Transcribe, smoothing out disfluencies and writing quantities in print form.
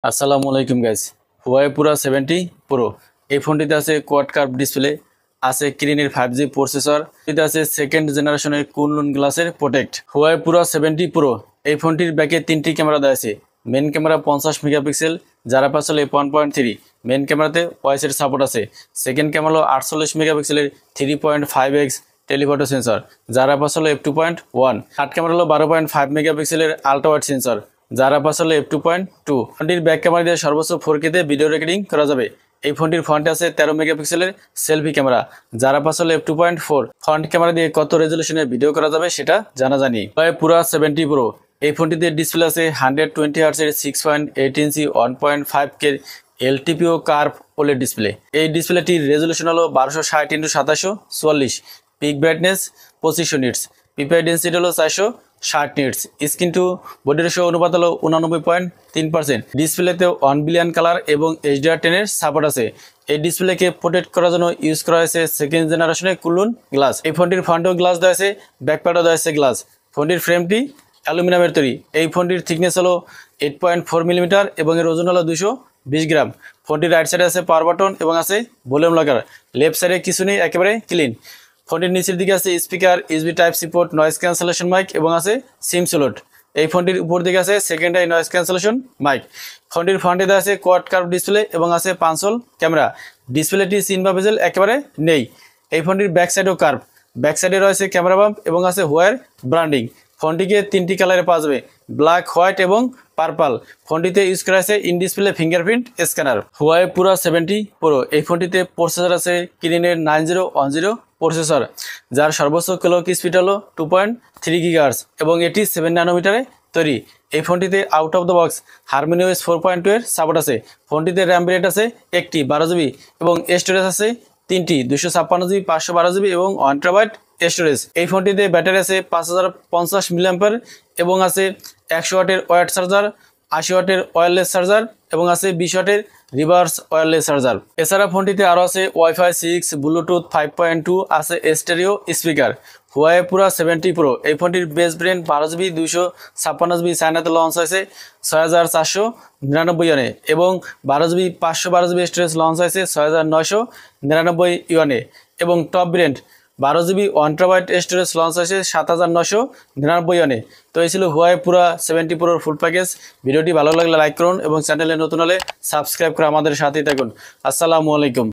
আসসালামু আলাইকুম guys. Huawei Pura 70 pro এই ফোনটিতে আছে কোয়াড কার্ভ ডিসপ্লে, আছে কিরিনের 5G প্রসেসর, এতে আছে সেকেন্ড জেনারেশনের কুনলুন গ্লাসের প্রোটেক্ট। হুয়াই পুরা 70 প্রো এই ফোনটির ব্যাকে তিনটি ক্যামেরা দেওয়া আছে। মেন ক্যামেরা 50 মেগাপিক্সেল, যারা আসলে 1.3। মেন ক্যামেরাতে ওয়াইসের সাপোর্ট আছে। সেকেন্ড ক্যামেরা হলো 48 মেগাপিক্সেলের 3.5x টেলিফটো সেন্সর, যারা আসলে f2.1। থার্ড ক্যামেরা হলো 12.5 মেগাপিক্সেলের আল্ট্রা ওয়াইড সেন্সর, যারা আসলে f2.2। ফোনটির ব্যাক ক্যামেরা দিয়ে সর্বোচ্চ 4K তে ভিডিও রেকর্ডিং করা যাবে। এই ফোনটির ফ্রন্টে আছে 13 মেগাপিক্সেলের সেলফি ক্যামেরা, যারা আসলে f2.4। ফ্রন্ট ক্যামেরা দিয়ে কত রেজলিউশনে ভিডিও করা যাবে সেটা জানা জানি। পুরা 70 প্রো এই ফোনটিতে ডিসপ্লে আছে 120 হার্টজের 6.8 inch 1.5K LTPO curve OLED display. এই ডিসপ্লেটির রেজলিউশন হলো 1260x2744, peak brightness 2500 nits, PPI density হলো 460 nits, screen to body ratio অনুপাত হলো 89.3%। ডিসপ্লেতে 1 বিলিয়ন কালার এবং HDR10 এর সাপোর্ট আছে। এই ডিসপ্লেকে প্রোটেক্ট করার জন্য ইউজ করা হয়েছে সেকেন্ড জেনারেশনের কুনলুন গ্লাস। এই ফোনটির ফ্রন্টেও গ্লাস দেওয়া আছে, ব্যাকপ্যাডও দেওয়া আছে গ্লাস। ফোনটির ফ্রেমটি অ্যালুমিনিয়ামের তৈরি। এই ফোনটির থিকনেস হলো 8.4 মিলিমিটার এবং এর ওজন হলো 220 গ্রাম। ফোনটির রাইট সাইডে আছে পাওয়ার বাটন এবং আছে ভলিউম লকার। লেফট সাইডে কিছু নেই, একেবারে ক্লিন। ফোনটির নিচের দিকে আছে speaker, USB type C port, noise cancellation mic এবং আছে সিম স্লট। এই ফোনটির উপর দিকে আছে সেকেন্ডারি নয়েজ ক্যান্সেলেশন মাইক। ফোনটির ফ্রন্টে দেওয়া আছে কোয়াড কার্ভ ডিসপ্লে এবং আছে পাঁচল ক্যামেরা। ডিসপ্লেটি সিন বা বেজেল একেবারে নেই। এই ফোনটির ব্যাক সাইডও কার্ভ, ব্যাক সাইডে রয়েছে ক্যামেরা বাম্প এবং আছে হোয়ার ব্র্যান্ডিং। ফোনটিকে তিনটি কালারে পাওয়া যাবে, ব্ল্যাক, হোয়াইট এবং পার্পল। ফোনটিতে ইউজ করা আছে in display fingerprint scanner. Huawei Pura 70 pro এই ফোনটিতে প্রসেসর আছে কিরিনের 9010 প্রসেসর, যার সর্বোচ্চ ক্লক স্পিড হলো 2.3 GHz এবং এটি 7 ন্যানোমিটারে তৈরি। এই ফোনটিতে out of the box HarmonyOS 4.2 এর সাপোর্ট আছে। ফোনটিতে র্যাম ভেরিয়েন্ট আছে একটি 12GB এবং স্টোরেজ আছে তিনটি 256GB, 512GB এবং 1TB স্টোরেজ। এই ফোনটিতে ব্যাটারি আছে 5050 mAh এবং আছে 100 ওয়াটের ওয়্যার চার্জার, 80 ওয়াটের ওয়্যারলেস চার্জার এবং আছে 20 ওয়াটের রিভার্স ওয়্যারলেস চার্জার। এছাড়া ফোনটিতে আরও আছে ওয়াইফাই 6, ব্লুটুথ 5.2, আছে stereo speaker. Huawei Pura 70 pro এই ফোনটির বেস ভেরিয়েন্ট 12GB 256GB চায়নাতে লঞ্চ হয়েছে 6499 ইউয়ানে এবং 12GB 512GB স্টোরেজ লঞ্চ হয়েছে 6999 ইউয়ানে এবং top variant 12GB 1TB storage launch হয়েছে 7999 ইউয়ানে। তো এই ছিল হুয়াই পুরা 70 প্রোর ফুল প্যাকেজ। ভিডিওটি ভালো লাগলে লাইক করুন এবং চ্যানেলে নতুন হলে সাবস্ক্রাইব করে আমাদের সাথেই থাকুন। আসসালামু আলাইকুম।